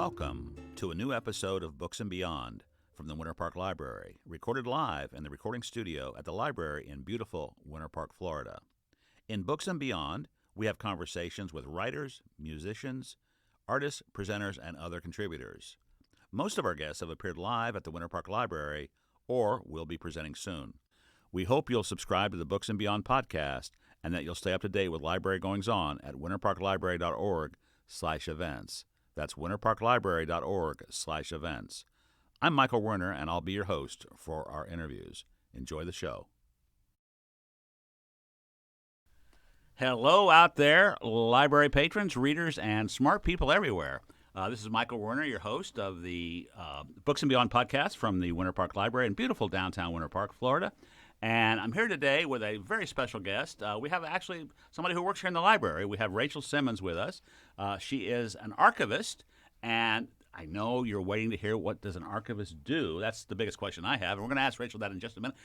Welcome to a new episode of Books and Beyond from the Winter Park Library, recorded live in the recording studio at the library in beautiful Winter Park, Florida. In Books and Beyond, we have conversations with writers, musicians, artists, presenters, and other contributors. Most of our guests have appeared live at the Winter Park Library or will be presenting soon. We hope you'll subscribe to the Books and Beyond podcast and that you'll stay up to date with library goings-on at winterparklibrary.org/events. That's winterparklibrary.org/events. I'm Michael Werner, and I'll be your host for our interviews. Enjoy the show. Hello out there, library patrons, readers, and smart people everywhere. This is Michael Werner, your host of the Books and Beyond podcast from the Winter Park Library in beautiful downtown Winter Park, Florida. And I'm here today with a very special guest. We have actually somebody who works here in the library. We have Rachel Simmons with us. She is an archivist, and I know you're waiting to hear what does an archivist do. That's the biggest question I have, and we're going to ask Rachel that in just a minute.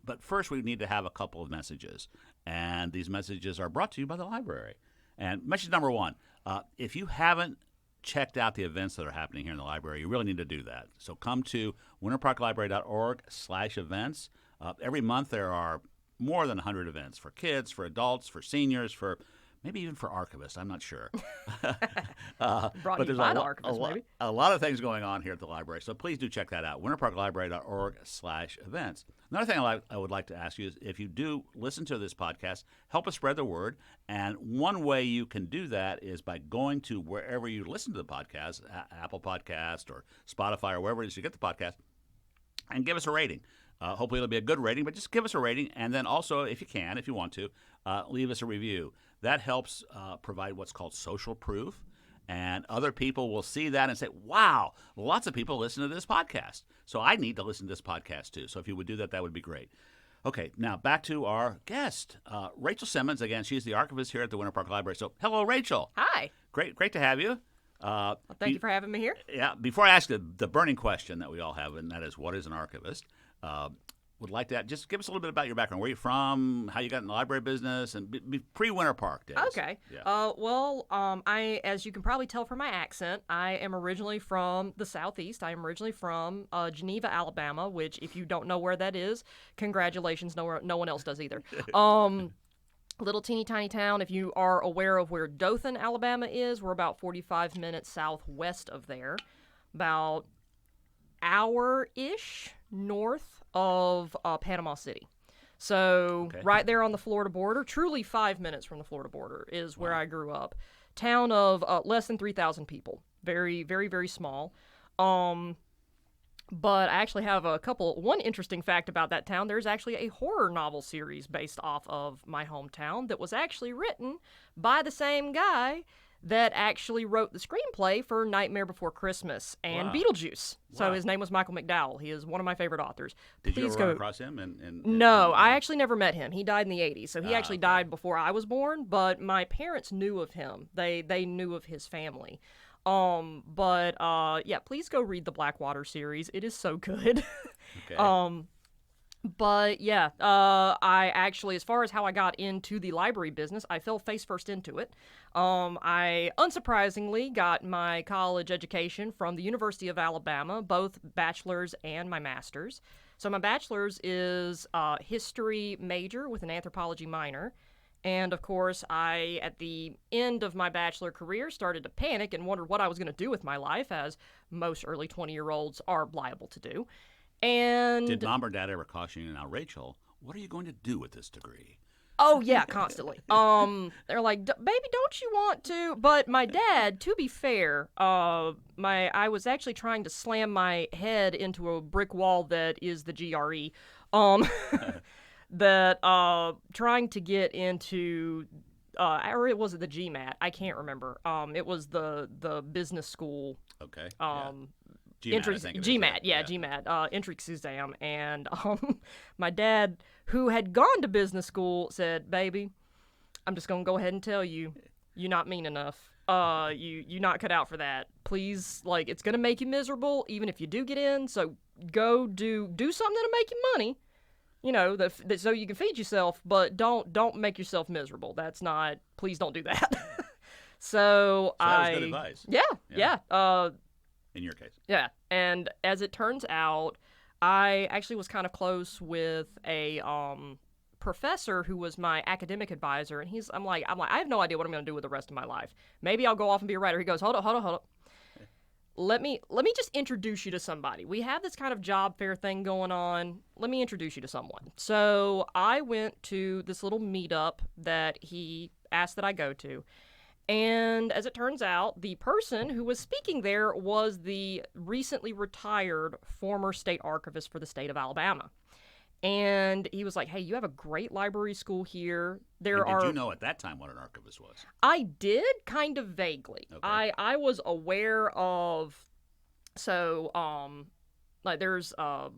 But first, we need to have a couple of messages, and these messages are brought to you by the library. And message number one, if you haven't checked out the events that are happening here in the library, you really need to do that. So come to winterparklibrary.org/events. Every month there are more than 100 events for kids, for adults, for seniors, for maybe even for archivists. I'm not sure. Brought but there's by the archivist, maybe. A lot of things going on here at the library, so please do check that out, winterparklibrary.org/events. Another thing I would like to ask you is if you do listen to this podcast, help us spread the word. And one way you can do that is by going to wherever you listen to the podcast, Apple Podcast or Spotify or wherever it is you get the podcast, and give us a rating. Hopefully it'll be a good rating, but just give us a rating. And then also, if you want to, leave us a review. That helps provide what's called social proof. And other people will see that and say, wow, lots of people listen to this podcast. So I need to listen to this podcast too. So if you would do that, that would be great. Okay, now back to our guest, Rachel Simmons. Again, she's the archivist here at the Winter Park Library. So hello, Rachel. Hi. Great to have you. Well, thank you for having me here. Yeah, before I ask the burning question that we all have, and that is, what is an archivist? Would like to just give us a little bit about your background. Where you're from, how you got in the library business, and pre-Winter Park days. Okay. Yeah. I, as you can probably tell from my accent, I am originally from the Southeast. I am originally from Geneva, Alabama, which, if you don't know where that is, congratulations, no one else does either. Little teeny tiny town. If you are aware of where Dothan, Alabama is, we're about 45 minutes southwest of there, about hour-ish north of Panama City. So right there on the Florida border, truly 5 minutes from the Florida border is where I grew up. Town of less than 3,000 people. Very, very, very small. But I actually have one interesting fact about that town. There's actually a horror novel series based off of my hometown that was actually written by the same guy that actually wrote the screenplay for Nightmare Before Christmas and Beetlejuice. So his name was Michael McDowell. He is one of my favorite authors. Did you ever run across him? No, I actually never met him. He died in the 80s, so he actually died before I was born, but my parents knew of him. They knew of his family. Please go read the Blackwater series. It is so good. Okay. I actually, as far as how I got into the library business, I fell face first into it. I, unsurprisingly, got my college education from the University of Alabama, both bachelor's and my master's. So my bachelor's is history major with an anthropology minor. And, of course, I, at the end of my bachelor career, started to panic and wondered what I was going to do with my life, as most early 20-year-olds are liable to do. And did mom or dad ever caution you, now, Rachel, what are you going to do with this degree? Oh, yeah, constantly. They're like, baby, don't you want to? But my dad, to be fair, I was actually trying to slam my head into a brick wall that is the GRE. Trying to get into, or was it the GMAT? I can't remember. It was the business school. Okay. GMAT, entrance exam. And my dad, who had gone to business school, said, baby, I'm just going to go ahead and tell you, you're not mean enough. You're not cut out for that. Please, it's going to make you miserable, even if you do get in. So go do something that'll make you money, so you can feed yourself, but don't make yourself miserable. Please don't do that. So that was good advice. Yeah. in your case. Yeah, and as it turns out, I actually was kind of close with a professor who was my academic advisor, and I'm like, I have no idea what I'm going to do with the rest of my life. Maybe I'll go off and be a writer. He goes, hold up. Let me just introduce you to somebody. We have this kind of job fair thing going on. Let me introduce you to someone. So I went to this little meetup that he asked that I go to. And as it turns out, the person who was speaking there was the recently retired former state archivist for the state of Alabama. And he was like, hey, you have a great library school here. Did you know at that time what an archivist was? I did, kind of vaguely. Okay. I was aware of, like there's a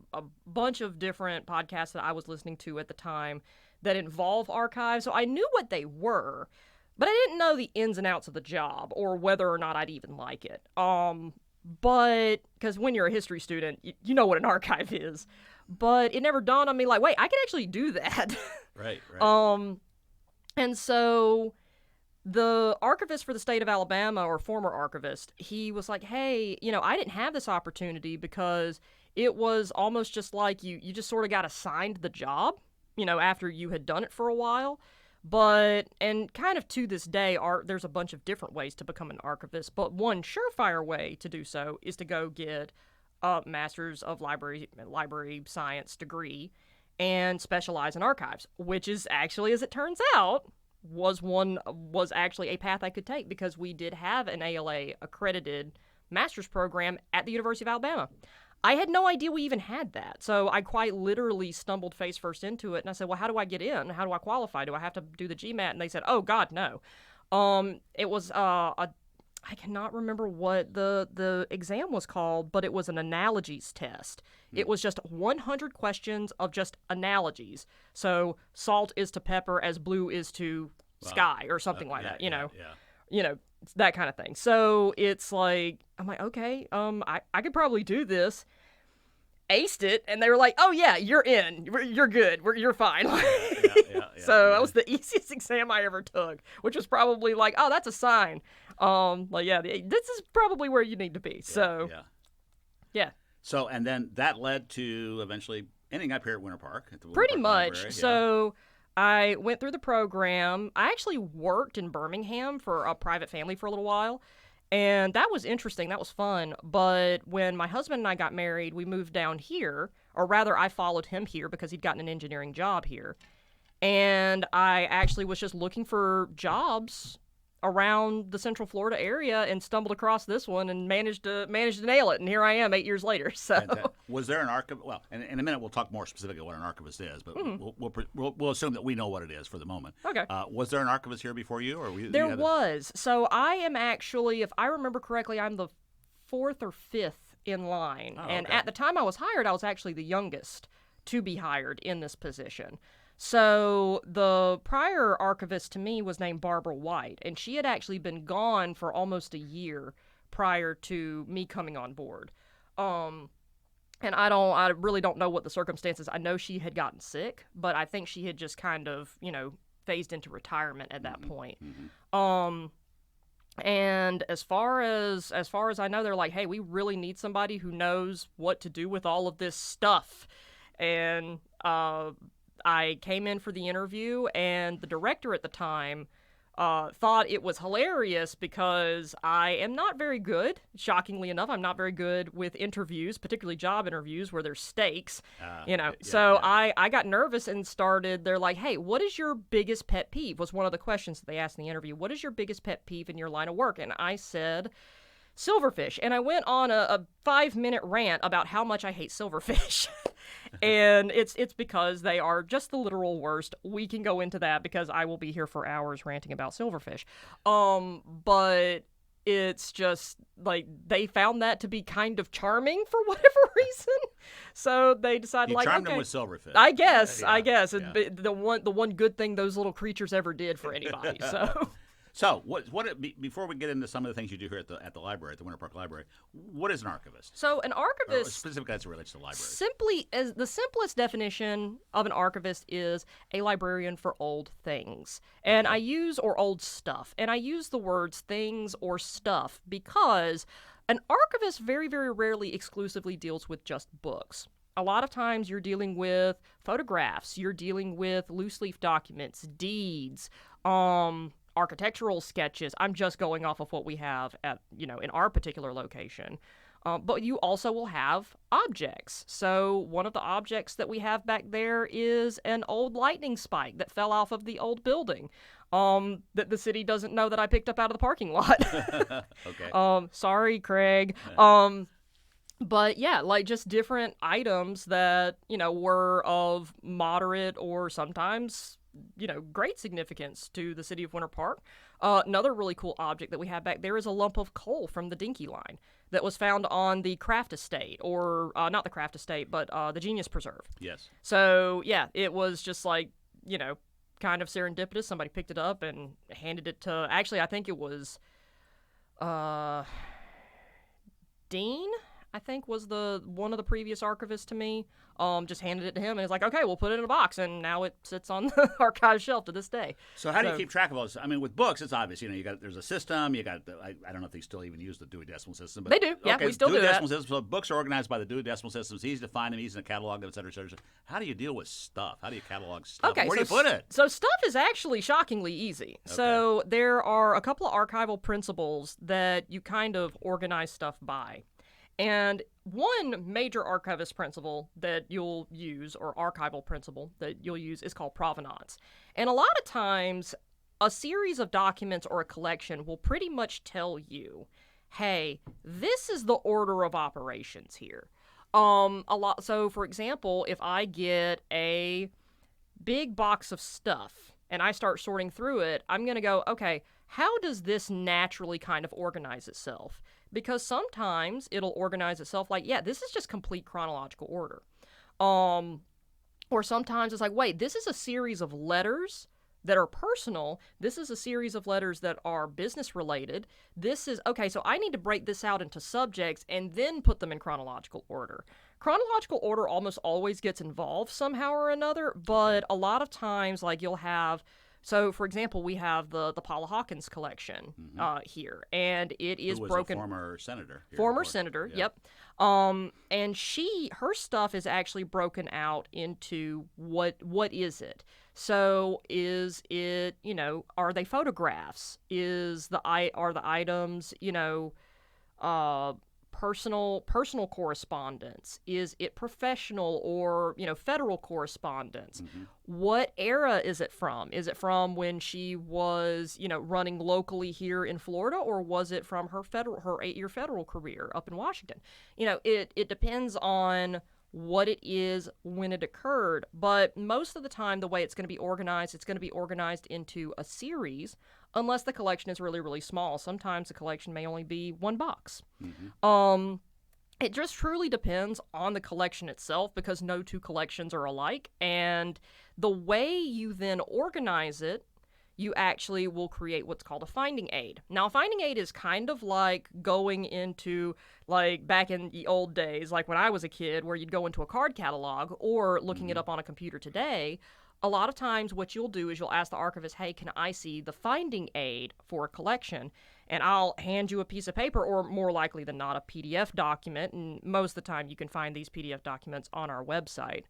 bunch of different podcasts that I was listening to at the time that involve archives, so I knew what they were, but I didn't know the ins and outs of the job or whether or not I'd even like it. But because when you're a history student, you know what an archive is. But it never dawned on me, like, wait, I could actually do that. Right. And so the archivist for the state of Alabama, or former archivist, he was like, hey, I didn't have this opportunity because it was almost just like you just sort of got assigned the job, after you had done it for a while. And kind of to this day, there's a bunch of different ways to become an archivist, but one surefire way to do so is to go get a Master's of Library Science degree and specialize in archives, which is actually, as it turns out, was actually a path I could take because we did have an ALA accredited master's program at the University of Alabama. I had no idea we even had that, so I quite literally stumbled face first into it, and I said, well, how do I get in? How do I qualify? Do I have to do the GMAT? And they said, oh, God, no. It was I cannot remember what the exam was called, but it was an analogies test. It was just 100 questions of just analogies. So salt is to pepper as blue is to sky, or something like that, that kind of thing. So it's like, I'm like, okay, I could probably do this. Aced it, and they were like, oh yeah, you're in. You're good. You're fine. So that was the easiest exam I ever took, which was probably like, oh, that's a sign. This is probably where you need to be. Yeah. So, and then that led to eventually ending up here at Winter Park. At the Winter Pretty Park much. Library. So I went through the program. I actually worked in Birmingham for a private family for a little while. And that was interesting. That was fun. But when my husband and I got married, we moved down here. Or rather, I followed him here because he'd gotten an engineering job here. And I actually was just looking for jobs around the Central Florida area and stumbled across this one and managed to nail it. And here I am 8 years later. So, was there an archivist? Well, in a minute we'll talk more specifically what an archivist is, but we'll assume that we know what it is for the moment. Okay. Was there an archivist here before you, or there was? So I am actually, if I remember correctly, I'm the 4th or 5th in line. Oh, and okay. at the time I was hired, I was actually the youngest to be hired in this position. So the prior archivist to me was named Barbara White, and she had actually been gone for almost a year prior to me coming on board. And I really don't know what the circumstances. I know she had gotten sick, but I think she had just kind of, phased into retirement at that point. And as far as I know, they're like, hey, we really need somebody who knows what to do with all of this stuff. And I came in for the interview, and the director at the time thought it was hilarious because I am not very good. Shockingly enough, I'm not very good with interviews, particularly job interviews where there's stakes, I got nervous and they're like, hey, what is your biggest pet peeve? Was one of the questions that they asked in the interview. What is your biggest pet peeve in your line of work? And I said, silverfish. And I went on a 5-minute rant about how much I hate silverfish. And it's because they are just the literal worst. We can go into that because I will be here for hours ranting about silverfish. But it's just like they found that to be kind of charming for whatever reason. So they decided, you like, charmed okay, them with silverfish. I guess. Yeah. The one good thing those little creatures ever did for anybody. So. So, before we get into some of the things you do here at the library, at the Winter Park Library, what is an archivist? So, an archivist, or specifically as it relates to libraries. Simply, as the simplest definition of an archivist is a librarian for old things, or old stuff. And I use the words things or stuff because An archivist very, very rarely exclusively deals with just books. A lot of times you're dealing with photographs, you're dealing with loose leaf documents, deeds, architectural sketches. I'm just going off of what we have at, in our particular location. But you also will have objects. So one of the objects that we have back there is an old lightning spike that fell off of the old building that the city doesn't know that I picked up out of the parking lot. Okay. Sorry, Craig. But yeah, like just different items that, were of moderate or sometimes, great significance to the city of Winter Park. Another really cool object that we have back there is a lump of coal from the Dinky Line that was found on the Craft Estate, or not the Craft Estate, but the Genius Preserve. Yes. So yeah, it was just like, kind of serendipitous. Somebody picked it up and handed it to, actually, I think it was Dean, I think, was one of the previous archivists to me. Just handed it to him, and he's like, okay, we'll put it in a box, and now it sits on the archive shelf to this day. So how do you keep track of all this? I mean, with books, it's obvious. There's a system. I don't know if they still even use the Dewey Decimal System. But, they do. Yeah, okay, we still do Dewey that. Decimal System. So books are organized by the Dewey Decimal System. It's easy to find them, easy to catalog them, et cetera, et cetera. How do you deal with stuff? How do you catalog stuff? Okay, Where do you put it? So stuff is actually shockingly easy. Okay. So there are a couple of archival principles that you kind of organize stuff by. And one major archivist principle that you'll use, or archival principle that you'll use, is called provenance. And a lot of times, a series of documents or a collection will pretty much tell you, hey, this is the order of operations here. So for example, if I get a big box of stuff and I start sorting through it, I'm going to go, okay, how does this naturally kind of organize itself? Because sometimes it'll organize itself like, yeah, this is just complete chronological order. Or sometimes it's like, wait, this is a series of letters that are personal. This is a series of letters that are business related. This is, okay, so I need to break this out into subjects and then put them in chronological order. Chronological order almost always gets involved somehow or another, but a lot of times, like, you'll have, so, for example, we have the Paula Hawkins collection here, and it is broken. A former senator. Former senator, yeah. Yep. And her stuff is actually broken out into what is it? So, is it, are they photographs? Are the items, personal correspondence? Is it professional or, federal correspondence? Mm-hmm. What era is it from? Is it from when she was, running locally here in Florida, or was it from her 8-year federal career up in Washington? It depends on what it is when it occurred, but most of the time the way it's going to be organized into a series, unless the collection is really, really small. Sometimes the collection may only be one box. Mm-hmm. It just truly depends on the collection itself, because no two collections are alike, and the way you then organize it, you actually will create what's called a finding aid. Now, a finding aid is kind of like going into, like, back in the old days, like when I was a kid, where you'd go into a card catalog or looking it up on a computer today. A lot of times what you'll do is you'll ask the archivist, hey, can I see the finding aid for a collection? And I'll hand you a piece of paper, or more likely than not, a PDF document. And most of the time you can find these PDF documents on our website.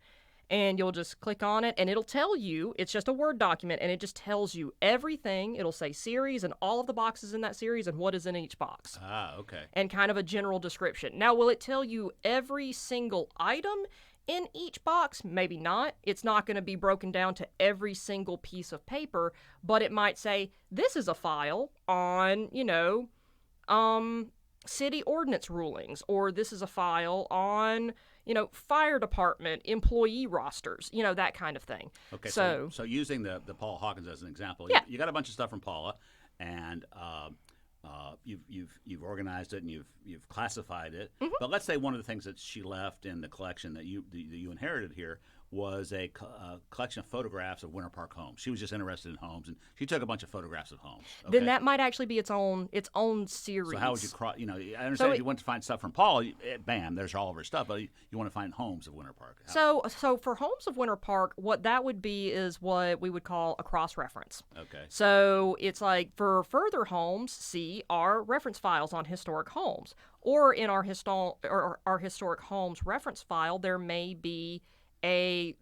And you'll just click on it, and it'll tell you, it's just a Word document, and it just tells you everything. It'll say series and all of the boxes in that series and what is in each box. Ah, okay. And kind of a general description. Now, will it tell you every single item in each box? Maybe not. It's not going to be broken down to every single piece of paper, but it might say, this is a file on, city ordinance rulings, or this is a file on, fire department employee rosters, that kind of thing. Okay, so using the Paula Hawkins as an example, yeah. You got a bunch of stuff from Paula, and you've organized it and you've classified it. Mm-hmm. But let's say one of the things that she left in the collection that you inherited here was a collection of photographs of Winter Park homes. She was just interested in homes, and she took a bunch of photographs of homes. Okay? Then that might actually be its own series. So how would you I understand if you want to find stuff from Paul, bam, there's all of her stuff, but you want to find homes of Winter Park. So for homes of Winter Park, what that would be is what we would call a cross-reference. Okay. So it's like for further homes, see our reference files on historic homes. Or in our historic homes reference file, there may be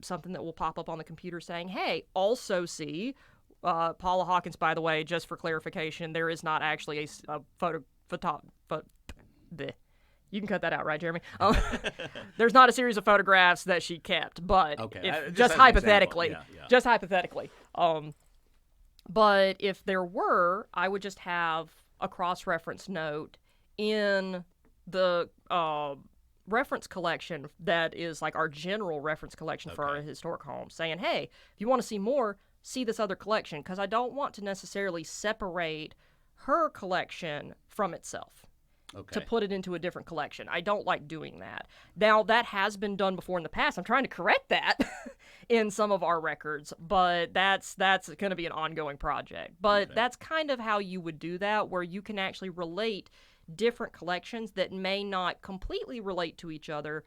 something that will pop up on the computer saying, hey, also see Paula Hawkins, by the way, just for clarification, there is not actually a you can cut that out, right, Jeremy? There's not a series of photographs that she kept, but just hypothetically. Just hypothetically. But if there were, I would just have a cross-reference note in the reference collection that is like our general reference collection for our historic homes, saying, hey, if you want to see more, see this other collection, because I don't want to necessarily separate her collection from itself to put it into a different collection. I don't like doing that. Now, that has been done before in the past. I'm trying to correct that in some of our records, but that's going to be an ongoing project. But that's kind of how you would do that, where you can actually relate different collections that may not completely relate to each other,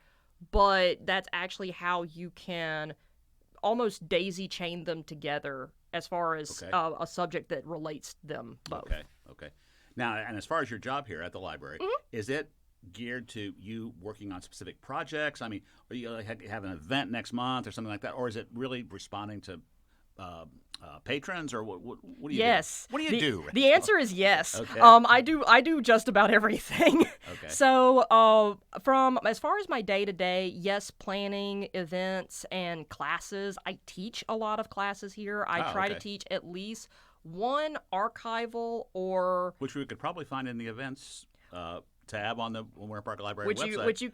but that's actually how you can almost daisy chain them together as far as a subject that relates them both. Okay. Now, and as far as your job here at the library, is it geared to you working on specific projects? I mean, are you have an event next month or something like that, or is it really responding to patrons, or what do you do? What do you do? The answer is yes. Okay. I do just about everything. Okay. So from as far as my day-to-day, yes, planning events and classes. I teach a lot of classes here. I try to teach at least one archival or... Which we could probably find in the events tab on the Winter Park Library website. Which you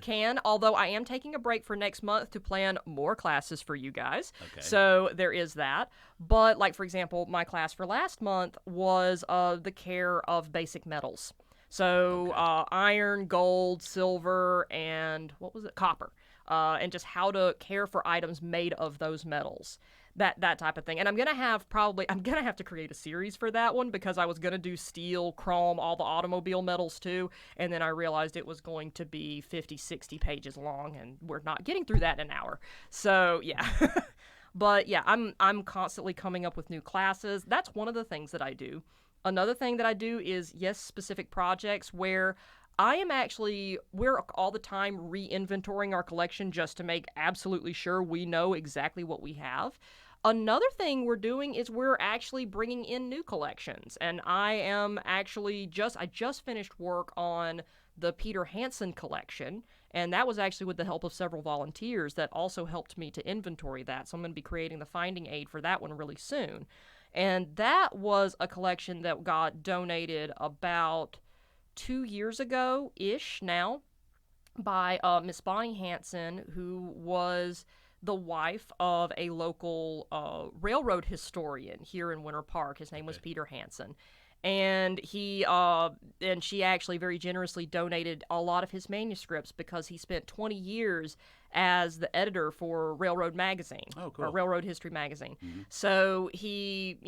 can, although I am taking a break for next month to plan more classes for you guys. Okay. So there is that. But, like, for example, my class for last month was the care of basic metals. So iron, gold, silver, and what was it? Copper. And just how to care for items made of those metals. That type of thing. And I'm going to have to create a series for that one, because I was going to do steel, chrome, all the automobile metals too. And then I realized it was going to be 50, 60 pages long, and we're not getting through that in an hour. So, yeah. But, yeah, I'm constantly coming up with new classes. That's one of the things that I do. Another thing that I do is, specific projects where we're all the time re-inventorying our collection just to make absolutely sure we know exactly what we have. Another thing we're doing is we're actually bringing in new collections. And I just finished work on the Peter Hansen collection. And that was actually with the help of several volunteers that also helped me to inventory that. So I'm going to be creating the finding aid for that one really soon. And that was a collection that got donated about 2 years ago-ish now by Miss Bonnie Hansen, who was the wife of a local railroad historian here in Winter Park. His name was Peter Hansen. And she actually very generously donated a lot of his manuscripts, because he spent 20 years as the editor for Railroad Magazine, or Railroad History Magazine. Mm-hmm. So he,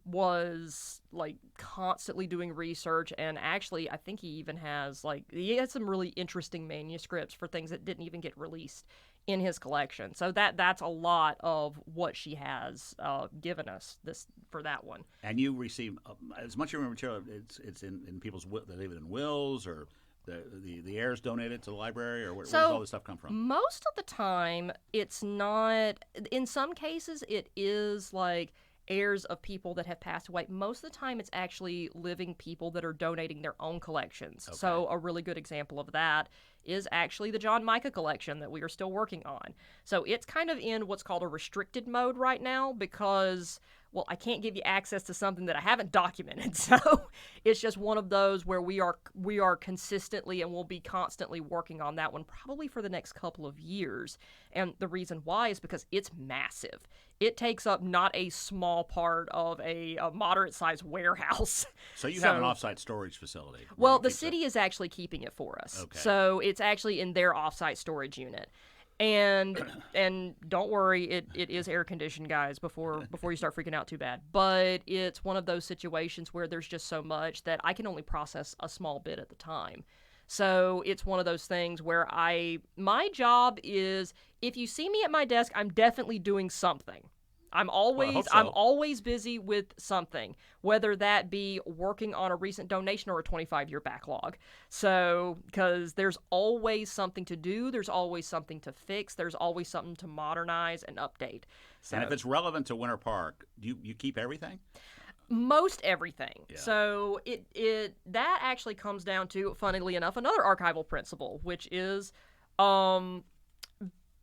was like constantly doing research, and actually I think he had some really interesting manuscripts for things that didn't even get released in his collection. So that's a lot of what she has given us for that one. And you receive as much of your material, it's in people's they leave it in wills, or the heirs donated to the library, or where does all this stuff come from? Most of the time it's not. In some cases it is like heirs of people that have passed away. Most of the time it's actually living people that are donating their own collections. Okay. So a really good example of that is actually the John Micah collection that we are still working on. So it's kind of in what's called a restricted mode right now, because I can't give you access to something that I haven't documented. So it's just one of those where we are consistently and will be constantly working on that one, probably for the next couple of years. And the reason why is because it's massive. It takes up not a small part of a moderate-sized warehouse. So you have an off-site storage facility. Well, the city is actually keeping it for us. Okay. So it's actually in their off-site storage unit. And don't worry, it is air conditioned, guys, before you start freaking out too bad. But it's one of those situations where there's just so much that I can only process a small bit at the time. So it's one of those things where my job is, if you see me at my desk, I'm definitely doing something. I'm always busy with something, whether that be working on a recent donation or a 25-year backlog. So, because there's always something to do, there's always something to fix, there's always something to modernize and update. So, and if it's relevant to Winter Park, you keep everything? most everything. Yeah. So that actually comes down to, funnily enough, another archival principle, which is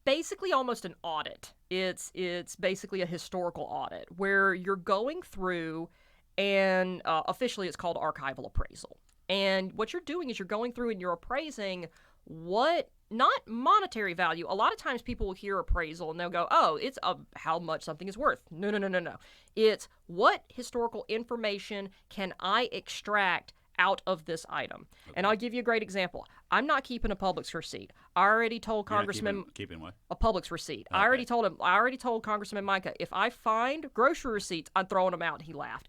basically almost an audit. It's basically a historical audit where you're going through, and officially it's called archival appraisal. And what you're doing is you're going through and you're appraising what, not monetary value. A lot of times people will hear appraisal and they'll go, oh, it's how much something is worth. No. It's what historical information can I extract out of this item. Okay. And I'll give you a great example. I'm not keeping a Publix receipt. I already told Congressman keeping what? A Publix receipt. Okay. I already told Congressman Micah, if I find grocery receipts, I'm throwing them out. And he laughed.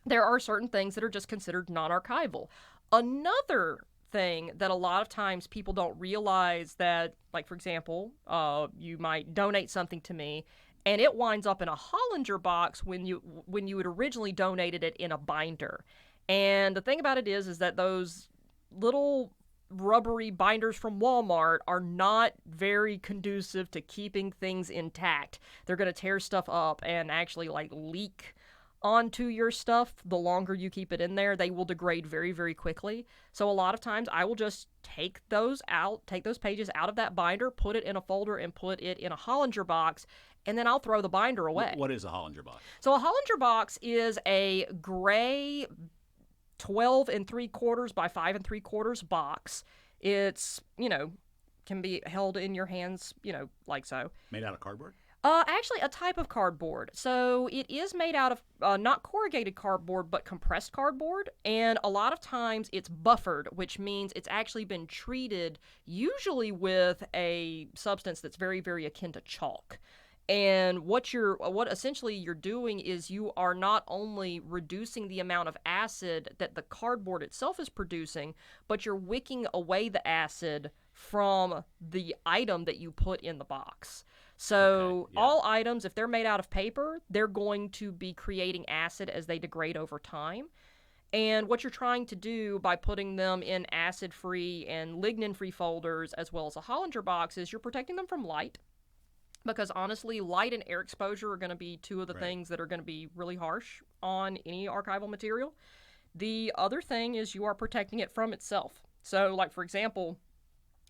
There are certain things that are just considered non-archival. Another thing that a lot of times people don't realize, that, like, for example, you might donate something to me and it winds up in a Hollinger box when you had originally donated it in a binder. And the thing about it is that those little rubbery binders from Walmart are not very conducive to keeping things intact. They're going to tear stuff up and actually leak onto your stuff. The longer you keep it in there, they will degrade very, very quickly. So a lot of times I will just take those pages out of that binder, put it in a folder, and put it in a Hollinger box, and then I'll throw the binder away. What is a Hollinger box? So a Hollinger box is a gray 12 3/4 by 5 3/4 box. It's, can be held in your hands, like so. Made out of cardboard? Actually, a type of cardboard. So it is made out of not corrugated cardboard, but compressed cardboard. And a lot of times it's buffered, which means it's actually been treated, usually with a substance that's very, very akin to chalk. And what essentially you're doing is you are not only reducing the amount of acid that the cardboard itself is producing, but you're wicking away the acid from the item that you put in the box. So all items, if they're made out of paper, they're going to be creating acid as they degrade over time. And what you're trying to do by putting them in acid-free and lignin-free folders, as well as a Hollinger box, is you're protecting them from light. Because honestly, light and air exposure are going to be two of the things that are going to be really harsh on any archival material. The other thing is you are protecting it from itself. So, like, for example,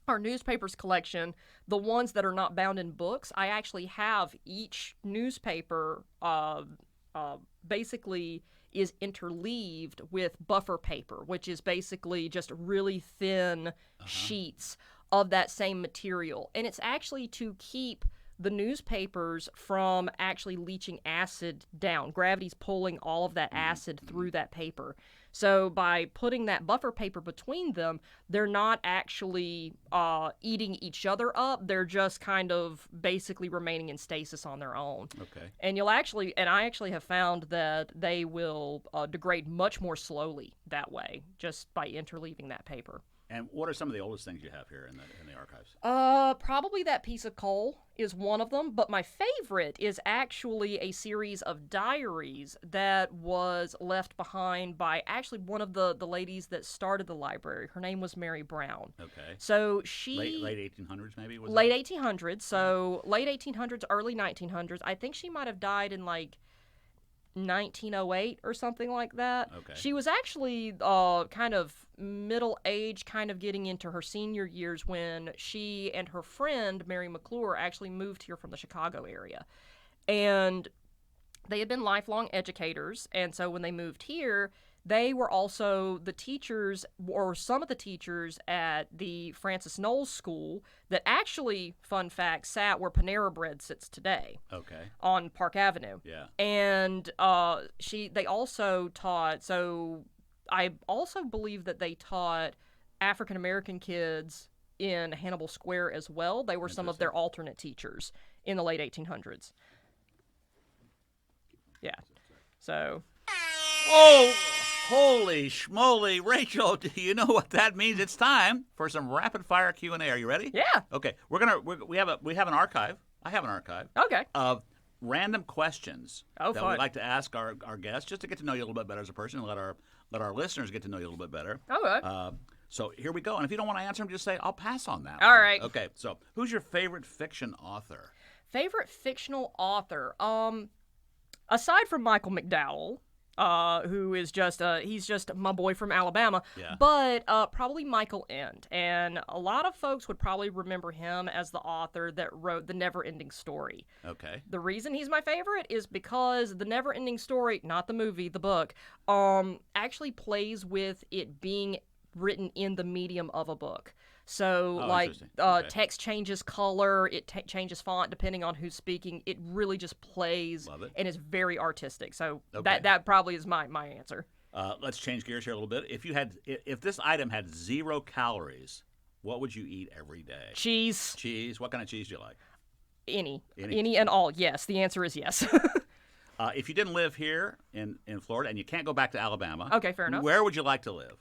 our newspapers collection, the ones that are not bound in books, I actually have each newspaper basically is interleaved with buffer paper, which is basically just really thin sheets of that same material. And it's actually to keep the newspapers from actually leaching acid down. Gravity's pulling all of that acid through that paper. So by putting that buffer paper between them, they're not actually eating each other up. They're just kind of basically remaining in stasis on their own. Okay. And I actually have found that they will degrade much more slowly that way, just by interleaving that paper. And what are some of the oldest things you have here in the archives? Probably that piece of coal is one of them, but my favorite is actually a series of diaries that was left behind by actually one of the ladies that started the library. Her name was Mary Brown. Okay. So she... Late 1800s, maybe? Late 1800s, so late 1800s, early 1900s. I think she might have died in 1908 or something like that. Okay. She was actually kind of middle-aged, kind of getting into her senior years when she and her friend, Mary McClure, actually moved here from the Chicago area. And they had been lifelong educators, and so when they moved here, they were also the teachers, or some of the teachers, at the Francis Knowles School that actually, fun fact, sat where Panera Bread sits today. Okay. On Park Avenue. Yeah. And they also taught, so I also believe that they taught African American kids in Hannibal Square as well. They were some of their alternate teachers in the late 1800s. Yeah. So. Oh, holy schmoly, Rachel! Do you know what that means? It's time for some rapid fire Q&A. Are you ready? Yeah. Okay. We have an archive. I have an archive. Okay. Of random questions that fun. we'd like to ask our guests just to get to know you a little bit better as a person and let our listeners get to know you a little bit better. Okay. So here we go. And if you don't want to answer them, just say, I'll pass on that. All right. Okay. So who's your favorite fiction author? Favorite fictional author? Aside from Michael McDowell, who is he's just my boy from Alabama. Yeah. But probably Michael End. And a lot of folks would probably remember him as the author that wrote The Never-Ending Story. Okay. The reason he's my favorite is because The Never-Ending Story, not the movie, the book, actually plays with it being written in the medium of a book. So, okay. Text changes color, it changes font depending on who's speaking. It really just plays and is very artistic. So that probably is my answer. Let's change gears here a little bit. If this item had 0 calories, what would you eat every day? Cheese. Cheese. What kind of cheese do you like? Any and all. Yes. The answer is yes. If you didn't live here in Florida and you can't go back to Alabama, okay, fair enough. Where would you like to live?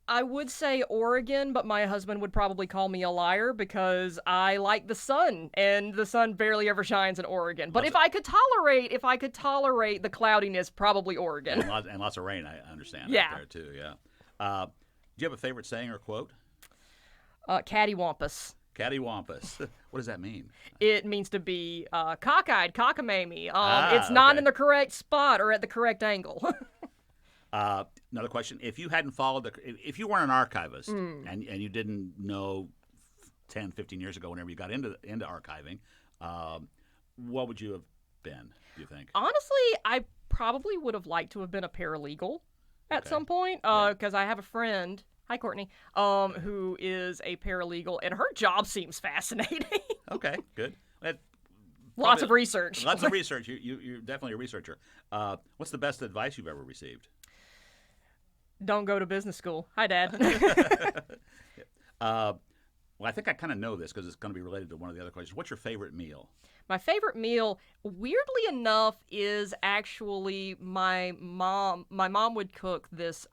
I would say Oregon, but my husband would probably call me a liar because I like the sun, and the sun barely ever shines in Oregon. But if I could tolerate the cloudiness, probably Oregon. And lots of rain, I understand. Yeah. Out there too. Yeah. Do you have a favorite saying or quote? Cattywampus. Cattywampus. What does that mean? It means to be cockeyed, cockamamie. It's not okay. in the correct spot or at the correct angle. Another question: if you hadn't followed if you weren't an archivist and you didn't know 10, 15 years ago, whenever you got into archiving, what would you have been? Do you think? Honestly, I probably would have liked to have been a paralegal at some point because I have a friend. Hi, Courtney. Who is a paralegal, and her job seems fascinating. Okay, good. Lots of research. Lots of research. You're definitely a researcher. What's the best advice you've ever received? Don't go to business school. Hi, Dad. Well, I think I kind of know this because it's going to be related to one of the other questions. What's your favorite meal? My favorite meal, weirdly enough, is actually my mom. My mom would cook this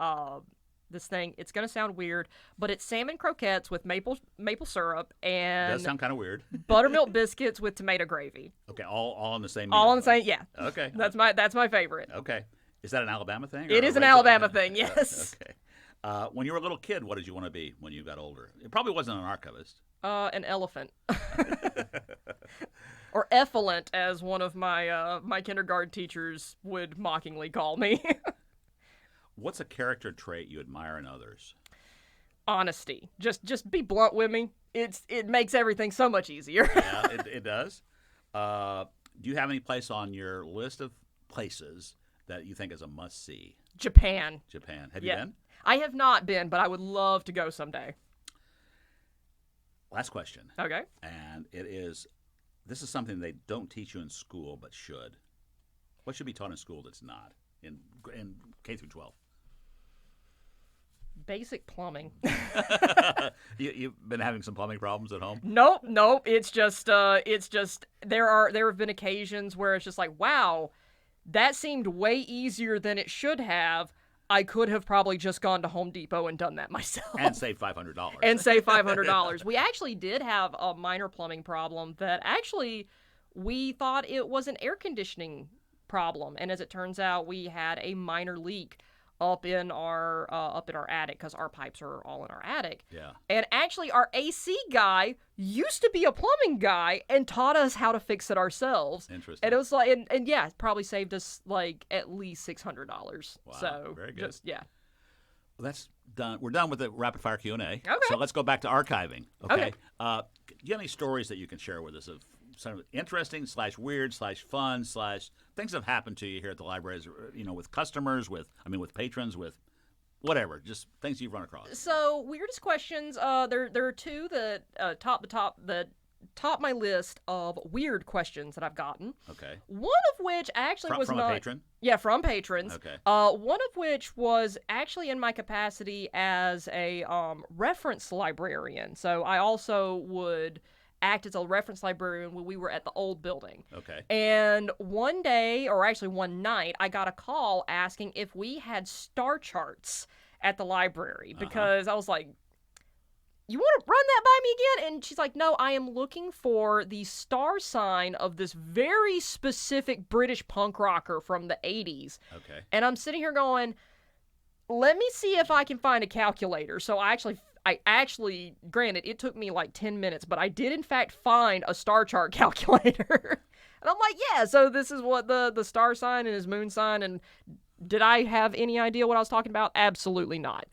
thing. It's going to sound weird, but it's salmon croquettes with maple syrup and It does sound kind of weird. buttermilk biscuits with tomato gravy. Okay, all on the same meal. All on the same, yeah. Okay. That's my favorite. Okay. Is that an Alabama thing? It is an Alabama thing, yes. Okay. When you were a little kid, what did you want to be when you got older? It probably wasn't an archivist. An elephant. Or effluent, as one of my kindergarten teachers would mockingly call me. What's a character trait you admire in others? Honesty. Just be blunt with me. It makes everything so much easier. Yeah, it does. Do you have any place on your list of places that you think is a must-see? Japan. Have you been? I have not been, but I would love to go someday. Last question. Okay. And this is something they don't teach you in school but should. What should be taught in school that's not in K through 12? Basic plumbing. You've been having some plumbing problems at home? Nope. It's just there have been occasions where it's just like, wow, that seemed way easier than it should have. I could have probably just gone to Home Depot and done that myself. And save $500. And save $500. We actually did have a minor plumbing problem that actually we thought it was an air conditioning problem. And as it turns out, we had a minor leak up in our attic because our pipes are all in our attic. Yeah. And actually, our AC guy used to be a plumbing guy and taught us how to fix it ourselves. Interesting. And it was like, and yeah, it probably saved us like at least $600. Wow. So very good. Yeah. Well, that's done. We're done with the rapid fire Q&A. Okay. So let's go back to archiving. Okay. Okay. Do you have any stories that you can share with us of sort of interesting / weird / fun / things that have happened to you here at the libraries? With customers, with patrons, with whatever, just things you've run across. So weirdest questions. There are two that top that top my list of weird questions that I've gotten. Okay. One of which actually was from not a patron? Yeah, from patrons. Okay. One of which was actually in my capacity as a reference librarian. So I also would act as a reference librarian when we were at the old building. Okay. And one day, or actually one night, I got a call asking if we had star charts at the library because I was like, you want to run that by me again? And she's like, no, I am looking for the star sign of this very specific British punk rocker from the 80s. Okay. And I'm sitting here going, let me see if I can find a calculator. So I actually, granted, it took me like 10 minutes, but I did in fact find a star chart calculator. And I'm like, yeah, so this is what the star sign and his moon sign, and did I have any idea what I was talking about? Absolutely not.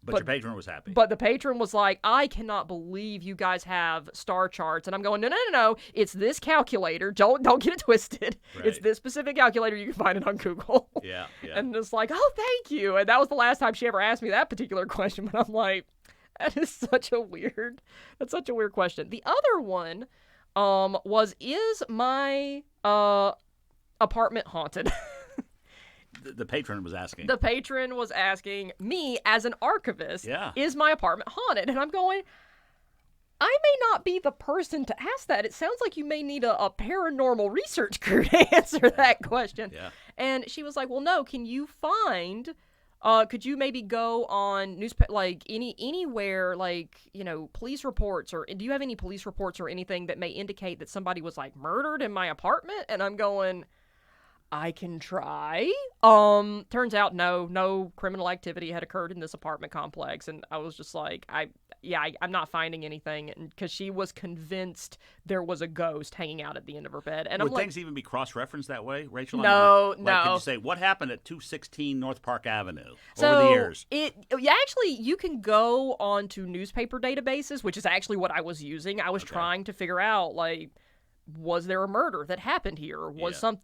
But your patron was happy. But the patron was like, I cannot believe you guys have star charts. And I'm going, no. It's this calculator. Don't get it twisted. Right. It's this specific calculator. You can find it on Google. Yeah. And it's like, oh, thank you. And that was the last time she ever asked me that particular question. But I'm like, that's such a weird question. The other one is my apartment haunted? The patron was asking. The patron was asking me as an archivist, Yeah. is my apartment haunted? And I'm going, I may not be the person to ask that. It sounds like you may need a paranormal research crew to answer that question. Yeah. And she was like, well, no, can you find, could you maybe go on anywhere, like, police reports, or do you have any police reports or anything that may indicate that somebody was like murdered in my apartment? And I'm going, I can try. Turns out no criminal activity had occurred in this apartment complex, and I was just like, I'm not finding anything, because she was convinced there was a ghost hanging out at the end of her bed. And Would I'm like, things even be cross-referenced that way, Rachel? No. Could you say, what happened at 216 North Park Avenue so over the years? You can go onto newspaper databases, which is actually what I was using. I was trying to figure out, like, was there a murder that happened here?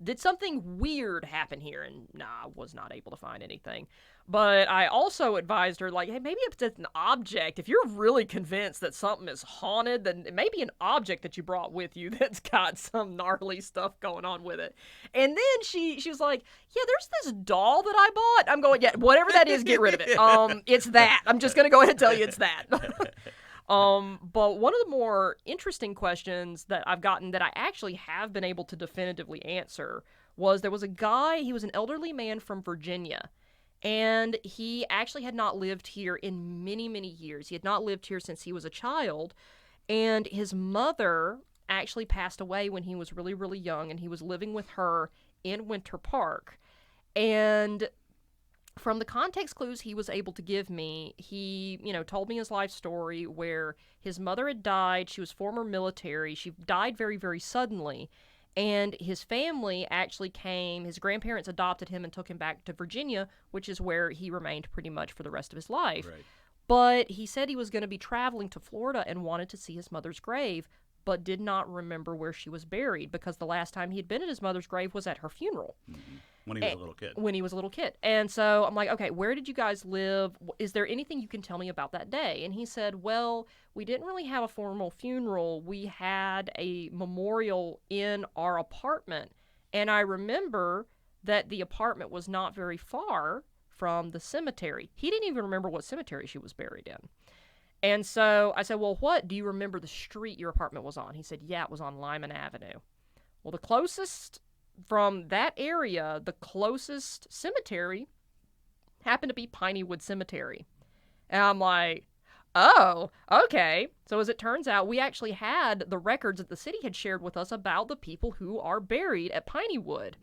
Did something weird happen here? And I was not able to find anything. But I also advised her, like, hey, maybe if it's an object, if you're really convinced that something is haunted, then it may be an object that you brought with you that's got some gnarly stuff going on with it. And then she was like, yeah, there's this doll that I bought. I'm going, yeah, whatever that is, get rid of it. It's that. I'm just going to go ahead and tell you it's that. But one of the more interesting questions that I've gotten that I actually have been able to definitively answer was, there was a guy, he was an elderly man from Virginia, and he actually had not lived here in many, many years. He had not lived here since he was a child, and his mother actually passed away when he was really, really young, and he was living with her in Winter Park. And from the context clues he was able to give me, he, told me his life story where his mother had died. She was former military. She died very, very suddenly. And his family actually his grandparents adopted him and took him back to Virginia, which is where he remained pretty much for the rest of his life. Right. But he said he was going to be traveling to Florida and wanted to see his mother's grave, but did not remember where she was buried, because the last time he had been at his mother's grave was at her funeral. Mm-hmm. When he was a little kid. When he was a little kid. And so I'm like, okay, where did you guys live? Is there anything you can tell me about that day? And he said, well, we didn't really have a formal funeral. We had a memorial in our apartment. And I remember that the apartment was not very far from the cemetery. He didn't even remember what cemetery she was buried in. And so I said, well, do you remember the street your apartment was on? He said, yeah, it was on Lyman Avenue. Well, the closest from that area, the closest cemetery happened to be Pineywood Cemetery. And I'm like, oh, okay. So as it turns out, we actually had the records that the city had shared with us about the people who are buried at Pineywood.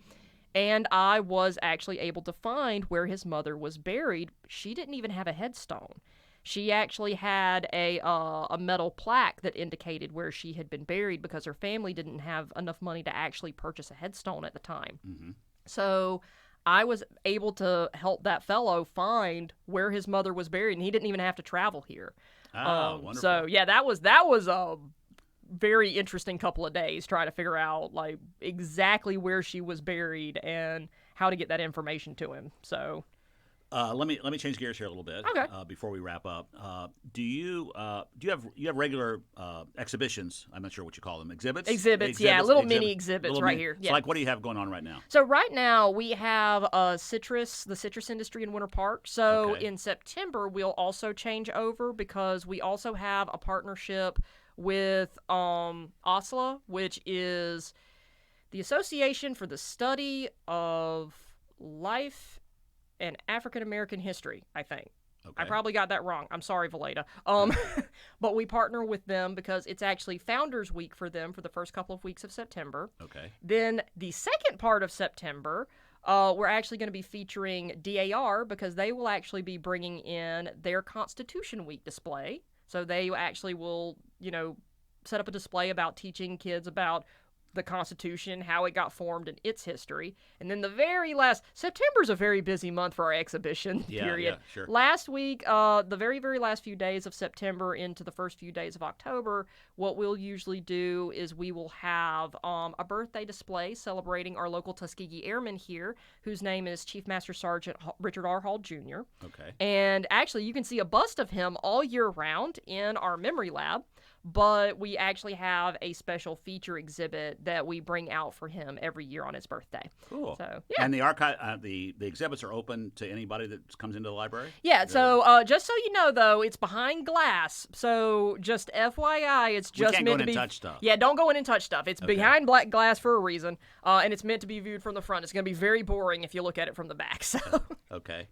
And I was actually able to find where his mother was buried. She didn't even have a headstone. She actually had a metal plaque that indicated where she had been buried, because her family didn't have enough money to actually purchase a headstone at the time. Mm-hmm. So I was able to help that fellow find where his mother was buried, and he didn't even have to travel here. Oh, wonderful. So yeah, that was a very interesting couple of days trying to figure out, like, exactly where she was buried and how to get that information to him. So Let me change gears here a little bit. Okay. Before we wrap up, do you have regular exhibitions? I'm not sure what you call them. Exhibits. Yeah, little mini exhibits right here. So, Yeah. like, what do you have going on right now? So right now we have the citrus industry in Winter Park. So Okay. in September we'll also change over because we also have a partnership with OSLA, which is the Association for the Study of Life and African American History, I think. Okay. I probably got that wrong. I'm sorry, Valeda. But we partner with them because it's actually Founders Week for them for the first couple of weeks of September. Okay. Then the second part of September, we're actually going to be featuring DAR because they will actually be bringing in their Constitution Week display. So they actually will, set up a display about teaching kids about the Constitution, how it got formed, and its history. And then the very last, September's a very busy month for our exhibition period. Yeah, sure. Last week, the very, very last few days of September into the first few days of October, what we'll usually do is we will have a birthday display celebrating our local Tuskegee Airman here, whose name is Chief Master Sergeant Richard R. Hall Jr. Okay. And actually, you can see a bust of him all year round in our memory lab. But we actually have a special feature exhibit that we bring out for him every year on his birthday. Cool. So, yeah. And the archive, the exhibits are open to anybody that comes into the library? Yeah, so just so you know, though, it's behind glass. So just FYI, it's just can't meant go to in be. and touch stuff. Yeah, don't go in and touch stuff. It's behind black glass for a reason, and it's meant to be viewed from the front. It's going to be very boring if you look at it from the back. So. Okay.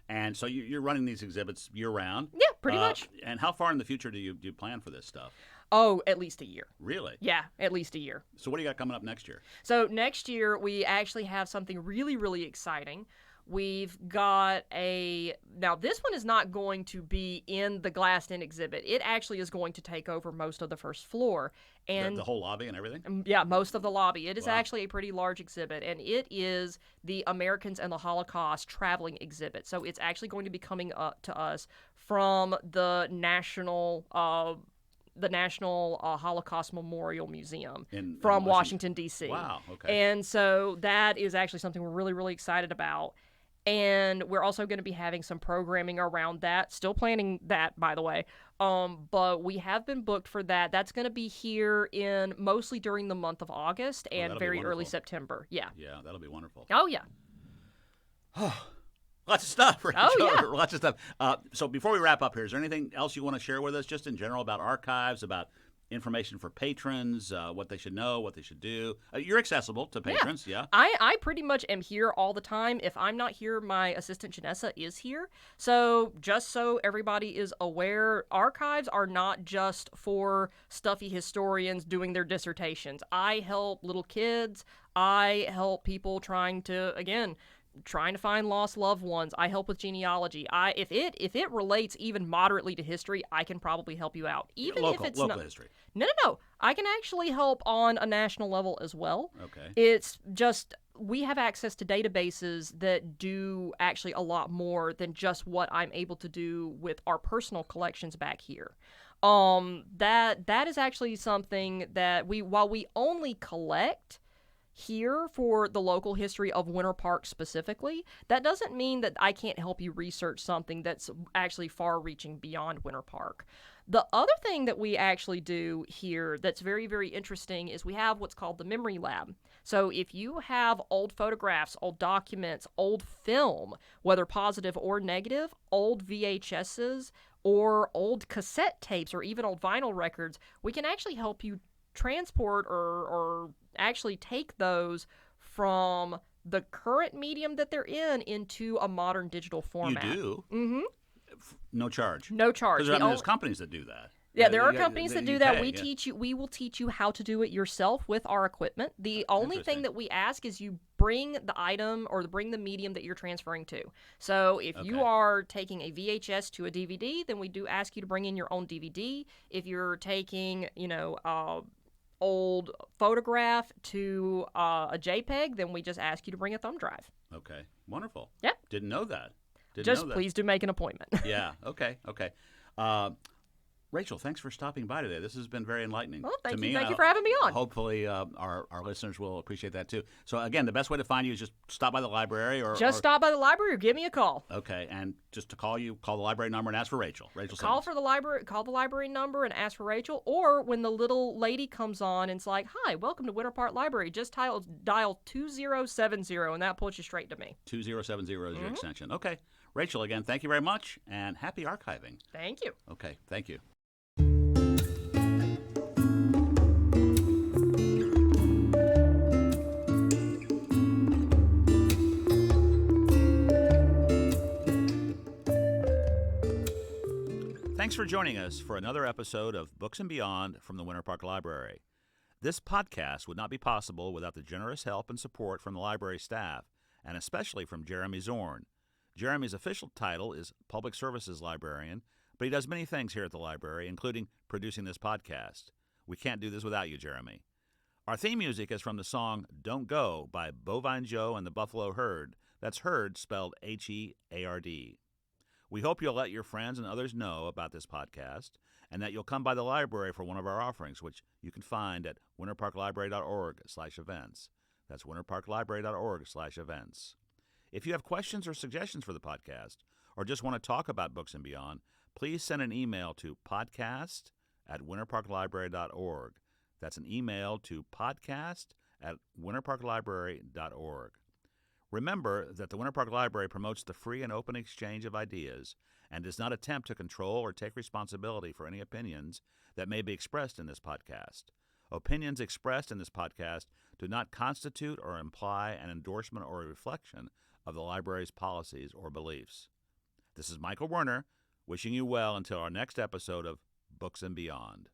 And so you're running these exhibits year-round? Yeah, pretty much. And how far in the future do you plan for this stuff? Oh, at least a year. Really? Yeah, at least a year. So what do you got coming up next year? So next year, we actually have something really, really exciting. We've got now this one is not going to be in the glassed-in exhibit. It actually is going to take over most of the first floor. And The whole lobby and everything? yeah, most of the lobby. It is Wow. actually a pretty large exhibit, and it is the Americans and the Holocaust traveling exhibit. So it's actually going to be coming up to us from the National Holocaust Memorial Museum In from Washington. Washington, D.C. Wow, okay. And so that is actually something we're really, really excited about. And we're also going to be having some programming around that. Still planning that, by the way. But we have been booked for that. That's going to be here in mostly during the month of August and that'll be very early wonderful. September. Yeah. Yeah, that'll be wonderful. Oh, yeah. Lots of stuff, right? Oh, yeah. Lots of stuff. So before we wrap up here, is there anything else you want to share with us just in general about archives, about information for patrons, what they should know, what they should do? You're accessible to patrons, yeah? I pretty much am here all the time. If I'm not here, my assistant Janessa is here. So just so everybody is aware, archives are not just for stuffy historians doing their dissertations. I help little kids. I help people trying to find lost loved ones. I help with genealogy. If it relates even moderately to history, I can probably help you out. Even local if it's local not history. No. I can actually help on a national level as well. Okay. It's just we have access to databases that do actually a lot more than just what I'm able to do with our personal collections back here. That is actually something that while we only collect here for the local history of Winter Park specifically, that doesn't mean that I can't help you research something that's actually far-reaching beyond Winter Park. The other thing that we actually do here that's very, very interesting is we have what's called the Memory Lab. So if you have old photographs, old documents, old film, whether positive or negative, old VHSs, or old cassette tapes, or even old vinyl records, we can actually help you transport or actually take those from the current medium that they're in into a modern digital format. You do? Mm-hmm. No charge? No charge. Because there's companies that do that. Yeah, there are companies that do that. Pay, We will teach you how to do it yourself with our equipment. The only thing Interesting. that we ask is you bring the item or bring the medium that you're transferring to. So if you Okay. are taking a VHS to a DVD, then we do ask you to bring in your own DVD. If you're taking, old photograph to a JPEG, then we just ask you to bring a thumb drive. Okay. Wonderful. Yeah. Didn't know that. Just please do make an appointment. Yeah. Okay. Rachel, thanks for stopping by today. This has been very enlightening Well, to thank me. you. Thank you for having me on. Hopefully, our listeners will appreciate that too. So, again, the best way to find you is just stop by the library, Just stop by the library or give me a call. Okay, and just to call you, call the library number and ask for Rachel. Rachel Call Simmons. for the library. Call the library number and ask for Rachel. Or when the little lady comes on and it's like, "Hi, welcome to Winter Park Library," just dial 2070, and that puts you straight to me. 2070 is your extension. Okay, Rachel, again, thank you very much, and happy archiving. Thank you. Okay, thank you. Thanks for joining us for another episode of Books and Beyond from the Winter Park Library. This podcast would not be possible without the generous help and support from the library staff, and especially from Jeremy Zorn. Jeremy's official title is Public Services Librarian, but he does many things here at the library, including producing this podcast. We can't do this without you, Jeremy. Our theme music is from the song Don't Go by Bovine Joe and the Buffalo Herd. That's Herd spelled H-E-A-R-D. We hope you'll let your friends and others know about this podcast and that you'll come by the library for one of our offerings, which you can find at winterparklibrary.org/events. That's winterparklibrary.org/events. If you have questions or suggestions for the podcast or just want to talk about Books and Beyond, please send an email to podcast@winterparklibrary.org. That's an email to podcast@winterparklibrary.org. Remember that the Winter Park Library promotes the free and open exchange of ideas and does not attempt to control or take responsibility for any opinions that may be expressed in this podcast. Opinions expressed in this podcast do not constitute or imply an endorsement or a reflection of the library's policies or beliefs. This is Michael Werner, wishing you well until our next episode of Books and Beyond.